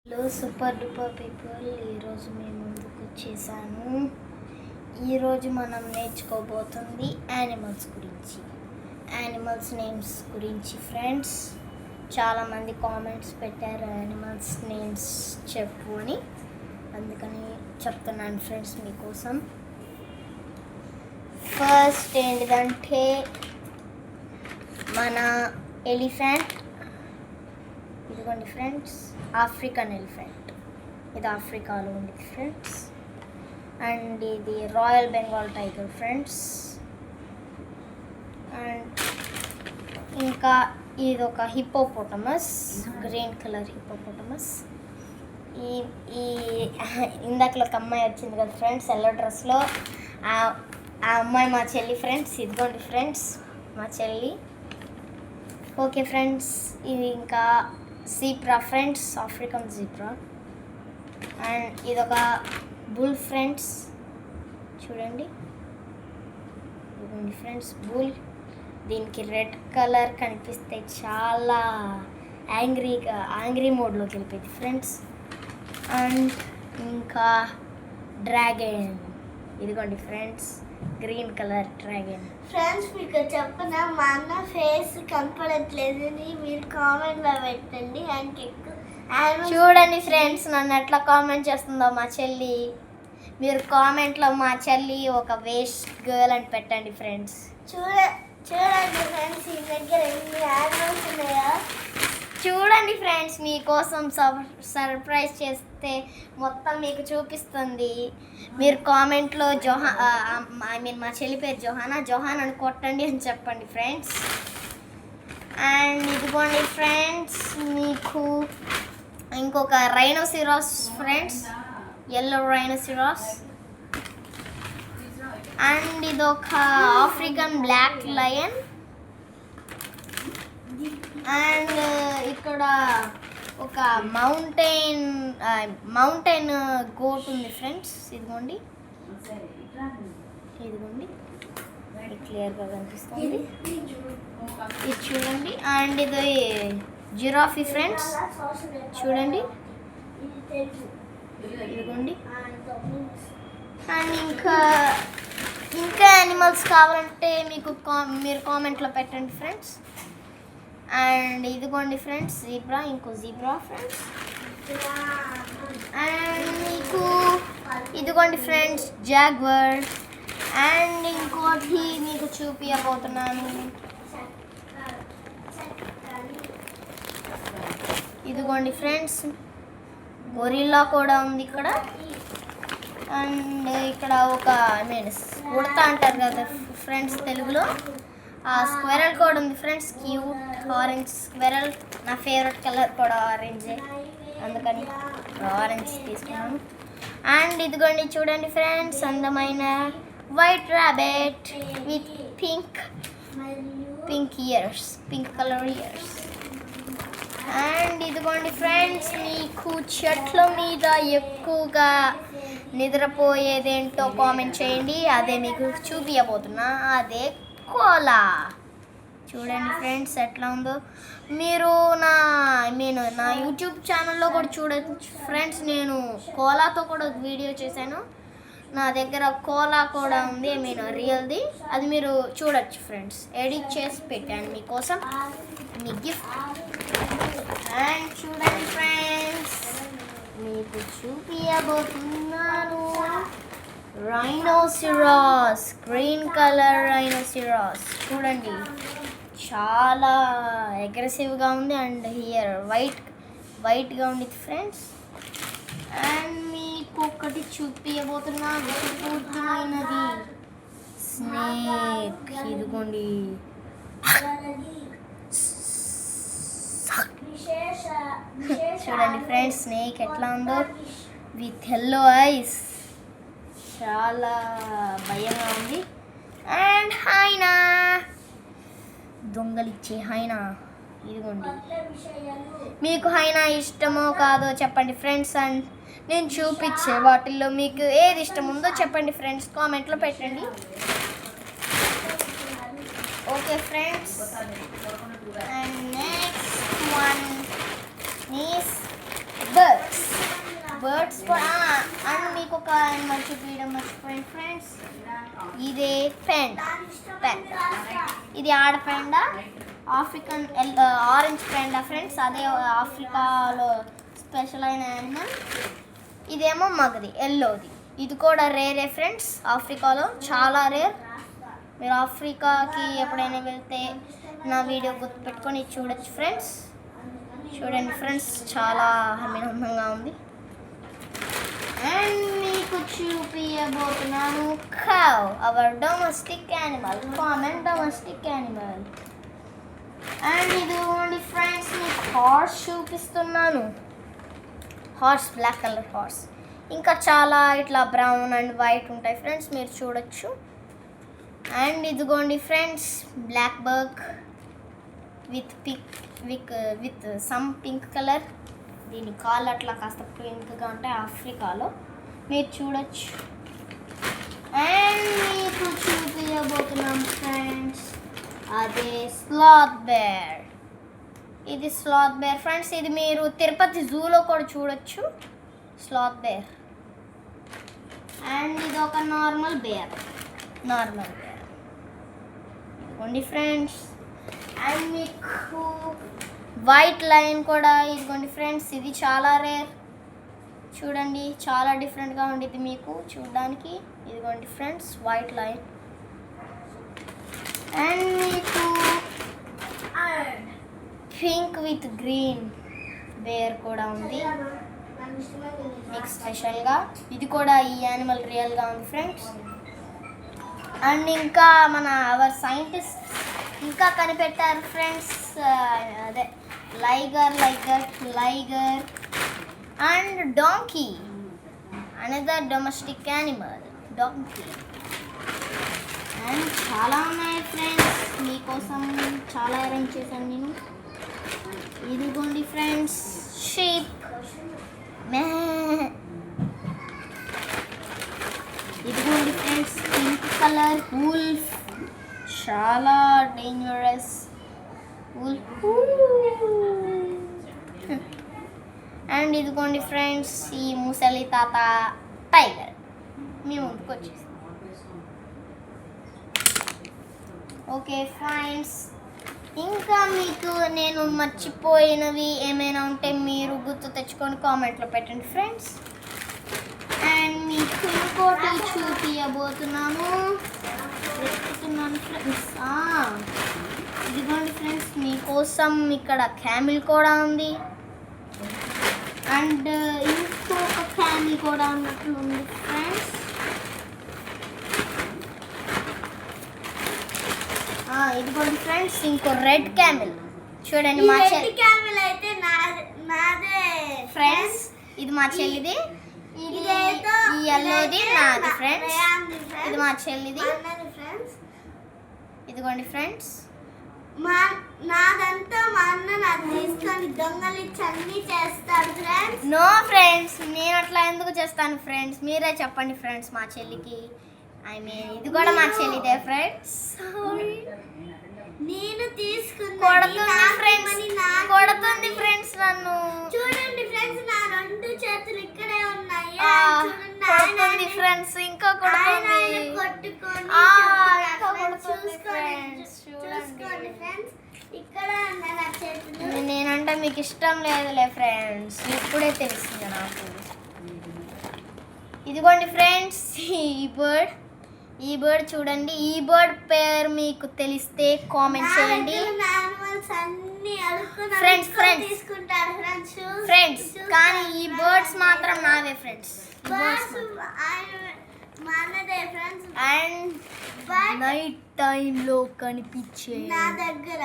Hello super duper people, ఈరోజు మేము ముందుకు వచ్చేసాను. ఈరోజు మనం నేర్చుకోబోతుంది యానిమల్స్ గురించి, యానిమల్స్ నేమ్స్ గురించి. ఫ్రెండ్స్, చాలామంది కామెంట్స్ పెట్టారు యానిమల్స్ నేమ్స్ చెప్పు అని, అందుకని చెప్తున్నాను ఫ్రెండ్స్ మీకోసం. ఫస్ట్ ఏంటిదంటే మన ఎలిఫెంట్. ఇదిగోండి ఫ్రెండ్స్, ఆఫ్రికన్ ఎలిఫెంట్. ఇది ఆఫ్రికాలో ఉంది ఫ్రెండ్స్. అండ్ ఇది royal Bengal tiger friends. And ఇంకా ఇది ఒక హిప్పోపోటమస్, గ్రీన్ కలర్ హిప్పోపోటమస్. ఈ ఈ ఇందాకలో ఒక అమ్మాయి వచ్చింది కదా ఫ్రెండ్స్, ఎల్లో డ్రెస్లో. ఆ అమ్మాయి మా చెల్లి ఫ్రెండ్స్. ఇదిగోండి ఫ్రెండ్స్ మా చెల్లి. ఓకే ఫ్రెండ్స్, ఇది ఇంకా zebra friends, African zebra. And ఇదొక బుల్ ఫ్రెండ్స్, చూడండి. ఇదిగోండి ఫ్రెండ్స్ బుల్. దీనికి రెడ్ కలర్ కనిపిస్తే చాలా యాంగ్రీ మోడ్లోకి వెళ్ళిపోయింది ఫ్రెండ్స్. అండ్ ఇంకా డ్రాగన్. ఇదిగోండి friends, green colour dragon. Friends, మీకు చెప్పనా, మా అన్న ఫేస్ కనపడట్లేదు, మీరు కామెంట్లో పెట్టండి. చూడండి ఫ్రెండ్స్, నన్ను ఎట్లా కామెంట్ చేస్తుందో మా చెల్లి. మీరు కామెంట్లో మా చెల్లి ఒక వేస్ట్ గర్ల్ అని పెట్టండి ఫ్రెండ్స్. చూడండి ఫ్రెండ్స్, ఈ దగ్గర ఎన్ని యానిమల్స్ ఉన్నాయా. చూడండి ఫ్రెండ్స్, మీకోసం సర్ప్రైజ్ చేస్తే మొత్తం మీకు చూపిస్తుంది. మీరు కామెంట్లో మా చెల్లి పేరు జోహాన్ అని కొట్టండి అని చెప్పండి ఫ్రెండ్స్. అండ్ ఇదిగోండి ఫ్రెండ్స్, మీకు ఇంకొక రైనోసిరాస్ ఫ్రెండ్స్, ఎల్లో రైనోసిరాస్. అండ్ ఇదొక ఆఫ్రికన్ బ్లాక్ లయన్. అండ్ ఇక్కడ ఒక మౌంటైన్ గోట్ ఉంది ఫ్రెండ్స్. ఇదిగోండి క్లియర్గా కనిపిస్తుంది, ఇది చూడండి. అండ్ ఇది జిరాఫీ ఫ్రెండ్స్, చూడండి. ఇదిగోండి. అండ్ ఇంకా యానిమల్స్ కావాలంటే మీరు కామెంట్లో పెట్టండి ఫ్రెండ్స్. అండ్ ఇదిగోండి ఫ్రెండ్స్ జీబ్రా, ఇంకో జీబ్రా ఫ్రెండ్స్. అండ్ మీకు ఇదిగోండి ఫ్రెండ్స్ జాగ్వర్. అండ్ ఇంకోటి మీకు చూపించబోతున్నాను, ఇదిగోండి ఫ్రెండ్స్ గొరిల్లా కూడా ఉంది ఇక్కడ. అండ్ ఇక్కడ ఒక ఉడత అంటారు కదా ఫ్రెండ్స్ తెలుగులో, ఆ స్క్వెరల్ కూడా ఉంది ఫ్రెండ్స్. Cute orange squirrel. నా ఫేవరెట్ కలర్ కూడా ఆరెంజే, అందుకని ఆరెంజ్ తీసుకున్నాను. అండ్ ఇదిగోండి చూడండి ఫ్రెండ్స్, అందమైన white rabbit with pink years, pink colour years. And ఇదిగోండి ఫ్రెండ్స్, మీకు చెట్ల మీద ఎక్కువగా నిద్రపోయేదేంటో కామెంట్ చేయండి, అదే మీకు చూపించబోతున్నా. అదే కోలా. చూడండి ఫ్రెండ్స్ ఎట్లా ఉందో. మీరు నా యూట్యూబ్ ఛానల్లో కూడా చూడచ్చు ఫ్రెండ్స్. నేను కోలాతో కూడా ఒక వీడియో చేశాను. నా దగ్గర కోలా కూడా ఉంది, రియల్ది. అది మీరు చూడొచ్చు ఫ్రెండ్స్. ఎడిట్ చేసి పెట్టాను మీకోసం, మీ గిఫ్ట్. అండ్ చూడండి ఫ్రెండ్స్, మీకు చూపించబోతున్నాను రైనోసిరాస్, గ్రీన్ కలర్ రైనోసిరాస్. చూడండి, చాలా అగ్రెసివ్గా ఉంది. అండ్ హియర్ వైట్గా ఉంది ఫ్రెండ్స్. అండ్ మీకు ఒకటి చూపించబోతున్నా, విచిత్రమైనది స్నేక్. ఇదిగోండి, చూడండి ఫ్రెండ్స్ స్నేక్ ఎట్లా ఉందో, విత్ ఎల్లో ఐస్. చాలా భయంగా ఉంది. అండ్ హైనా, దొంగలిచ్చే హైనా. ఇదిగోండి, మీకు హైనా ఇష్టమో కాదో చెప్పండి ఫ్రెండ్స్. అండ్ నేను చూపించే వాటిల్లో మీకు ఏది ఇష్టం ఉందో చెప్పండి ఫ్రెండ్స్, కామెంట్లో పెట్టండి. Okay friends, and next one is birds. Birds కూడా అండ్ మీకు ఒక యానిమల్ చూపించడం మర్చిపోయింది ఫ్రెండ్స్. ఇదే పెండా. ఇది ఆడ పెండా, ఆఫ్రికన్ ఆరెంజ్ పెండా ఫ్రెండ్స్. అదే ఆఫ్రికాలో స్పెషల్ అయిన యానిమల్. ఇదేమో మగది, ఎల్లోది. ఇది కూడా రేరే ఫ్రెండ్స్, ఆఫ్రికాలో చాలా రేర్. మీరు ఆఫ్రికాకి ఎప్పుడైనా వెళ్తే నా వీడియో గుర్తుపెట్టుకొని చూడొచ్చు ఫ్రెండ్స్. చూడండి ఫ్రెండ్స్, చాలా అందంగా ఉంది. అండ్ మీకు చూపించబోతున్నాను cow, our domestic animal, common domestic animal. And ఇదిగోండి ఫ్రెండ్స్, మీకు హార్స్ చూపిస్తున్నాను. Horse, black colour horse. ఇంకా చాలా ఇట్లా బ్రౌన్ అండ్ వైట్ ఉంటాయి ఫ్రెండ్స్, మీరు చూడొచ్చు. అండ్ ఇదిగోండి friends, black bark with some pink colour. దీని కాళ్ళు అట్లా కాస్త పింక్గా ఉంటాయి ఆఫ్రికాలో, మీరు చూడొచ్చు. అండ్ మీకు చూపించబోతున్నాం ఫ్రెండ్స్, అదే స్లాత్ బేర్. ఇది స్లాత్ బేర్ ఫ్రెండ్స్. ఇది మీరు తిరుపతి జూలో కూడా చూడొచ్చు, స్లాత్ బేర్. అండ్ ఇది ఒక నార్మల్ బేర్. ఇదిగోండి ఫ్రెండ్స్. అండ్ మీకు వైట్ లైన్ కూడా ఇదిగోండి ఫ్రెండ్స్. ఇది చాలా రేర్, చూడండి చాలా డిఫరెంట్గా ఉండేది మీకు చూడడానికి. ఇదిగోండి ఫ్రెండ్స్, వైట్ లైన్. అండ్ మీకు పింక్ విత్ గ్రీన్ బేర్ కూడా ఉంది మీకు స్పెషల్గా. ఇది కూడా ఈ యానిమల్ రియల్గా ఉంది ఫ్రెండ్స్. అండ్ ఇంకా మన అవర్ సైంటిస్ట్ ఇంకా కనిపెట్టారు ఫ్రెండ్స్, అదే liger and donkey, another domestic animal donkey. And చాలా ఉన్నాయి ఫ్రెండ్స్, మీకోసం చాలా అరేంజ్ చేశాను నేను. ఇదిగోండి ఫ్రెండ్స్, షీప్. ఇదిగోండి ఫ్రెండ్స్, పింక్ కలర్ వూల్ఫ్, చాలా డేంజరస్ వూల్ఫ్. అండ్ ఇదిగోండి ఫ్రెండ్స్, ఈ ముసలి తాత టైగర్ మీ ముందుకు వచ్చేసి. ఓకే ఫ్రెండ్స్, ఇంకా మీకు నేను మర్చిపోయినవి ఏమైనా ఉంటే మీరు గుర్తు తెచ్చుకొని కామెంట్లో పెట్టండి ఫ్రెండ్స్. అండ్ మీకు ఇంకోటి చూపించబోతున్నాను ఫ్రెండ్స్. ఇదిగోండి ఫ్రెండ్స్, మీకోసం ఇక్కడ క్యామిల్ కూడా ఉంది. అండ్ ఇంకొక క్యామిల్ కూడా ఉన్నట్లు ఉంది ఫ్రెండ్స్. ఇదిగోండి ఫ్రెండ్స్, ఇంకో రెడ్ క్యామిల్ చూడండి. మా క్యామిల్ అయితే నాదే ఫ్రెండ్స్, ఇది మా చెల్లిది. ఈ ఎల్లోది నాది ఫ్రెండ్స్, ఇది మా చెల్లిది. ఇదిగోండి ఫ్రెండ్స్, నాదంతా మా అన్న నాకు తీసుకొని దొంగలిచ్చి అన్ని చేస్తాడు ఫ్రెండ్స్. నో ఫ్రెండ్స్, నేను అట్లా ఎందుకు చేస్తాను ఫ్రెండ్స్, మీరే చెప్పండి ఫ్రెండ్స్. మా చెల్లికి ఇది కూడా మా చెల్లిదే ఫ్రెండ్స్. నేను కొడుతుంది ఫ్రెండ్స్ నన్ను. చూడండి ఫ్రెండ్స్, నా రెండు చేతులు ఇక్కడే ఉన్నాయి. కొడుతుంది ఫ్రెండ్స్, ఇంకా కొడుతుంది. చూసుకోండి ఫ్రెండ్స్, ఇక్కడ నా చేతులు. నేనంటే మీకు ఇష్టం లేదులే ఫ్రెండ్స్, ఇప్పుడే తెలిసింది నాకు. ఇదిగోండి ఫ్రెండ్స్, ఈ బర్డ్ చూడండి. ఈ బర్డ్ పేరు మీకు తెలిస్తే కామెంట్ చేయండి ఫ్రెండ్స్. కానీ ఈ బర్డ్స్ మాత్రం నావే ఫ్రెండ్స్. అండ్ నైట్ టైంలో కనిపించే నా దగ్గర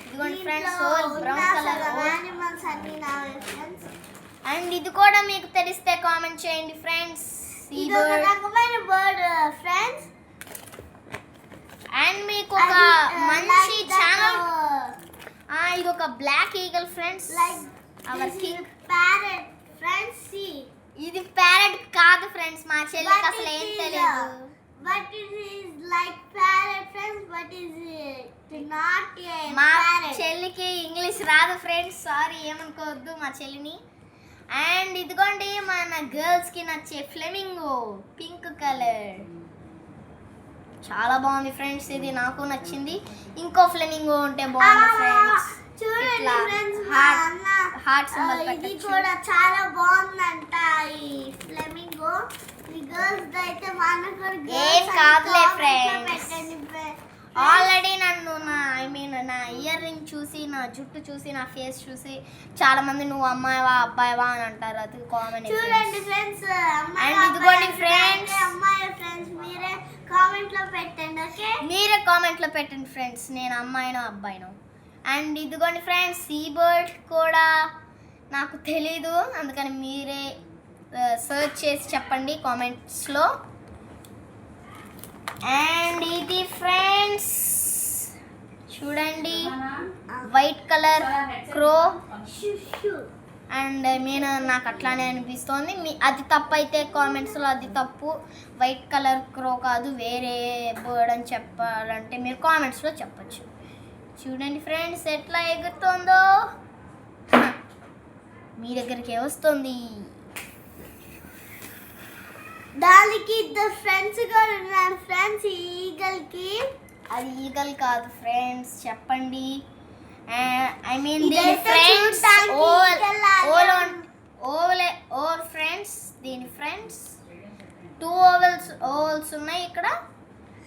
ఇదిగోండి ఫ్రెండ్స్, బ్రౌన్ కలర్. అండ్ ఇది కూడా మీకు తెలిస్తే కామెంట్ చేయండి ఫ్రెండ్స్. Bird friends. అండ్ మీకు ఒక మంచి ఛానల్, ఇది ఒక black eagle friends, our king parrot friends. ఇది ప్యారెట్ కాదు ఫ్రెండ్స్, మా చెల్లికి అసలు ఏం తెలియదు. But it is like parrot friends, but is it not a మా parrot? చెల్లికి ఇంగ్లీష్ రాదు ఫ్రెండ్స్, సారీ ఏమనుకోవద్దు మా చెల్లిని. అండ్ ఇదిగోండి మన గర్ల్స్కి నచ్చే ఫ్లెమింగో పింక్ కలర్, చాలా బాగుంది ఫ్రెండ్స్. ఇది నాకు నచ్చింది. ఇంకో ఫ్లెమింగో ఉంటే బాగుంది ఫ్రెండ్స్. చూడండి ఇట్లా ఫ్రెండ్స్, హార్ట్ సింబల్ ఇది పెట్టచ్చు. కూడా చాలా బాగుందంట ఈ ఫ్లెమింగో. ఈ గర్ల్స్ అయితే మా అన్న కూడా ఏం కాదులే friends. పెట్టండి ఆల్రెడీ నన్ను నా ఇయర్ రింగ్ చూసి, నా జుట్టు చూసి, నా ఫేస్ చూసి చాలా మంది నువ్వు అమ్మాయివా అబ్బాయివా అని అంటారు. అది కామన్. చూడండి ఫ్రెండ్స్, And ఇదిగోండి friends. అమ్మాయి ఫ్రెండ్స్ మీరే కామెంట్ లో పెట్టండి. ఓకే, మీరే కామెంట్లో పెట్టండి ఫ్రెండ్స్, నేను అమ్మాయినో అబ్బాయినో. అండ్ ఇదిగోండి ఫ్రెండ్స్, సీ బర్డ్ కూడా నాకు తెలీదు, అందుకని మీరే సర్చ్ చేసి చెప్పండి కామెంట్స్లో. అండ్ ఇది ఫ్రెండ్స్ చూడండి, వైట్ కలర్ క్రో. అండ్ నాకు అట్లానే అనిపిస్తోంది. అది తప్పు అయితే కామెంట్స్లో అది తప్పు, వైట్ కలర్ క్రో కాదు వేరే బర్డ్ అని చెప్పాలంటే మీరు కామెంట్స్లో చెప్పచ్చు. చూడండి ఫ్రెండ్స్ ఎట్లా ఎగురుతుందో, మీ దగ్గరికి వస్తుంది. దానికి ఇద్దరు ఫ్రెండ్స్ కూడా ఉన్నారు ఫ్రెండ్స్. ఈగల్ కి అది ఈగల్ కాదు ఫ్రెండ్స్, చెప్పండి. ఐ మీన్ దీని ఇదైతే ఫ్రెండ్స్ చూడ్డానికి eagle లాగే ఓవల్ ఫ్రెండ్స్, దీని ఫ్రెండ్స్ 2 ఓవల్స్ ఉన్నాయి ఇక్కడ.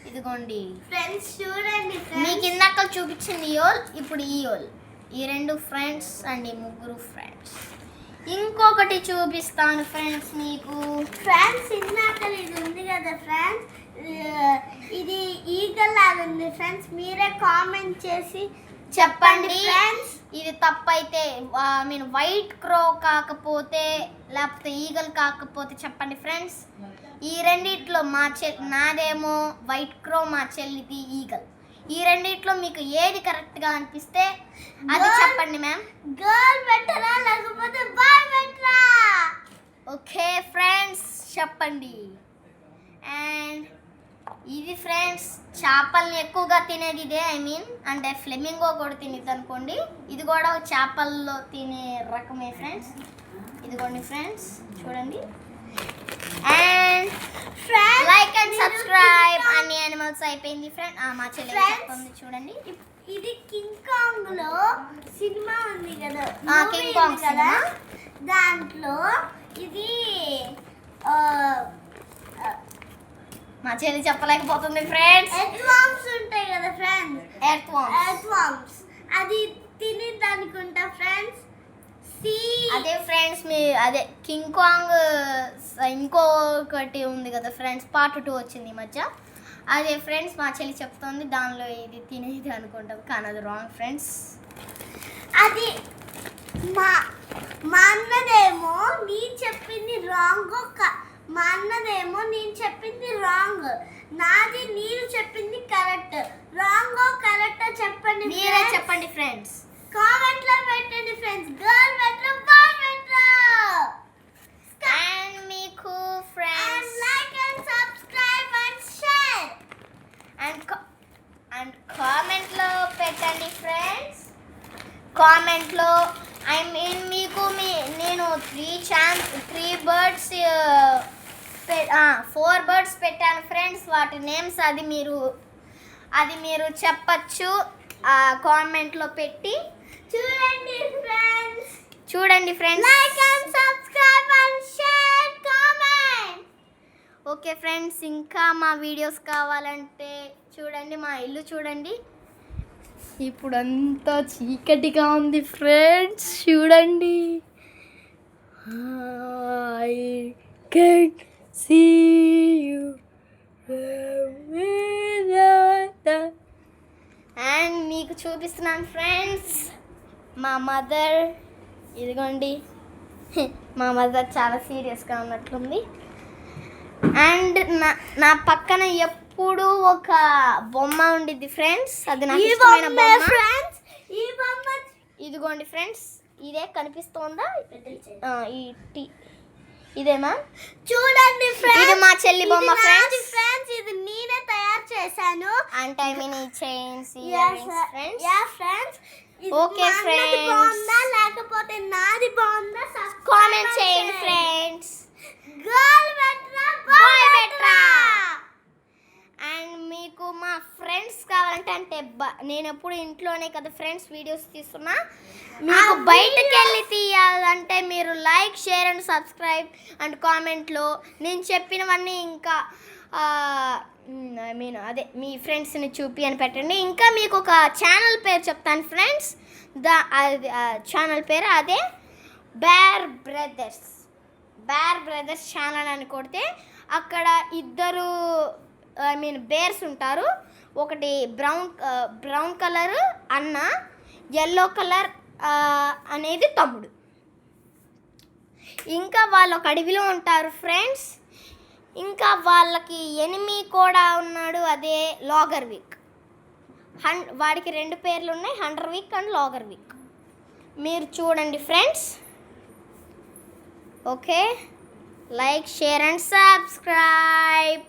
ఇదిగోండి ఫ్రెండ్స్ చూడండి మీకు ఫ్రెండ్స్. ఇందాక చూపించింది ఈ ఓల్, ఇప్పుడు ఈ ఓల్. ఈ 2 ఫ్రెండ్స్ అండ్ ఈ 3 ఫ్రెండ్స్. ఇంకొకటి చూపిస్తాను ఫ్రెండ్స్ మీకు. ఫ్రెండ్స్ ఇందాక ఇది ఉంది కదా ఫ్రెండ్స్, ఇది ఈగల్ లాగా ఉంది ఫ్రెండ్స్. మీరే కామెంట్ చేసి చెప్పండి ఫ్రెండ్స్. ఇది తప్పైతే మీన్ వైట్ క్రో కాకపోతే లేకపోతే ఈగల్ కాకపోతే చెప్పండి ఫ్రెండ్స్. ఈ రెండిట్లో నాదేమో వైట్ క్రో, మా చెల్లిది ఈగల్. ఈ రెండిట్లో మీకు ఏది కరెక్ట్గా అనిపిస్తే అది చెప్పండి మ్యామ్. గర్ల్ బెటరా లేకపోతే బాయ్ బెటరా? ఓకే ఫ్రెండ్స్ చెప్పండి. అండ్ ఇది ఫ్రెండ్స్ చేపల్ని ఎక్కువగా తినేది ఇదే, ఐ మీన్ అంటే ఫ్లెమింగో కూడా తినేది అనుకోండి. ఇది కూడా చేపల్లో తినే రకమే ఫ్రెండ్స్. ఇదిగోండి ఫ్రెండ్స్ చూడండి. And friends like and subscribe. అన్ని యానిమల్స్ అయిపోయింది ఫ్రెండ్. మా చెల్లి చెప్తుంది చూడండి. ఇది కింగ్ కాంగ్ లో సినిమా ఉంది కదా, కింగ్ movie కాంగ్ ఉంది కదా, సినిమా. దాంట్లో ఇది మా చెల్లి చెప్పలేకపోతుంది ఫ్రెండ్స్. ఎర్త్ వామ్స్ ఉంటాయి కదా ఫ్రెండ్స్, ఎర్త్ వామ్. ఎర్త్ వామ్స్ అది తినేది అనుకుంటా ఫ్రెండ్స్. అదే ఫ్రెండ్స్ అదే కింగ్ కాంగ్ ఇంకొకటి ఉంది కదా ఫ్రెండ్స్, పార్ట్ 2 వచ్చింది ఈ మధ్య. అదే ఫ్రెండ్స్ మా చెల్లి చెప్తుంది దానిలో ఇది తినేది అనుకుంటుంది, కానీ అది రాంగ్ ఫ్రెండ్స్. అది మా అన్నదేమో నేను చెప్పింది రాంగ్, మా అన్నదేమో నేను చెప్పింది రాంగ్, నాది నేను చెప్పింది కరెక్ట్. రాంగో కరెక్టో చెప్పండి మీరే చెప్పండి ఫ్రెండ్స్. కామెంట్ లో పెట్టండి friends. Girl better boy better? And మీకు friends like and subscribe and share and కామెంట్లో పెట్టండి ఫ్రెండ్స్. కామెంట్లో ఐ మీన్ మీకు నేను 3 బర్డ్స్ 4 బర్డ్స్ పెట్టాను ఫ్రెండ్స్. వాటి నేమ్స్ అది మీరు చెప్పచ్చు కామెంట్లో పెట్టి. చూడండి friends. Like and subscribe and share comment. Okay friends, ఇంకా మా వీడియోస్ కావాలంటే చూడండి, మా ఇల్లు చూడండి. ఇప్పుడు అంతా చీకటిగా ఉంది ఫ్రెండ్స్, చూడండి. I can see you. And మీకు చూపిస్తున్నాను ఫ్రెండ్స్ మా మదర్. ఇదిగోండి మా మదర్ చాలా సీరియస్గా ఉన్నట్లుంది. అండ్ నా పక్కన ఎప్పుడు ఒక బొమ్మ ఉండిద్ది ఫ్రెండ్స్, అది నాకు ఇష్టమైన బొమ్మ ఫ్రెండ్స్. ఈ బొమ్మ ఇదిగోండి ఫ్రెండ్స్, ఇదే కనిపిస్తోందా? ఇదేమా చూడండి ఫ్రెండ్స్, ఇది మా చెల్లి బొమ్మ ఫ్రెండ్స్. ఫ్రెండ్స్ ఇది నేనే తయారు చేశాను. అంటే ఐ మీన్ ఈ chains friends. Yeah friends, Okay, friends. బాగుందా లేకపోతే నాది బాగుందా కామెంట్ చేయండి ఫ్రెండ్స్. గర్ల్ బెట్రా బాయ్ బెట్రా. అండ్ మీకు మా ఫ్రెండ్స్ కావాలంటే అంటే నేను ఎప్పుడు ఇంట్లోనే కదా ఫ్రెండ్స్ వీడియోస్ తీస్తున్నా. మీకు బయటకు వెళ్ళి తీయాలంటే మీరు like, share and subscribe and కామెంట్లో నేను చెప్పినవన్నీ ఇంకా ఐ మీన్ అదే మీ ఫ్రెండ్స్ని చూపి అని పెట్టండి. ఇంకా మీకు ఒక ఛానల్ పేరు చెప్తాను ఫ్రెండ్స్. ఛానల్ పేరు అదే బేర్ బ్రదర్స్ ఛానల్ అని కొడితే అక్కడ ఇద్దరు ఐ మీన్ బేర్స్ ఉంటారు. ఒకటి బ్రౌన్ కలర్ అన్న, ఎల్లో కలర్ అనేది తమ్ముడు. ఇంకా వాళ్ళు ఒక అడవిలో ఉంటారు ఫ్రెండ్స్. ఇంకా వాళ్ళకి ఎనిమి కూడా ఉన్నాడు, అదే లాగర్ వీక్. వాడికి 2 పేర్లు ఉన్నాయి, hunter week and logger week. మీరు చూడండి friends. Okay, like, share and subscribe.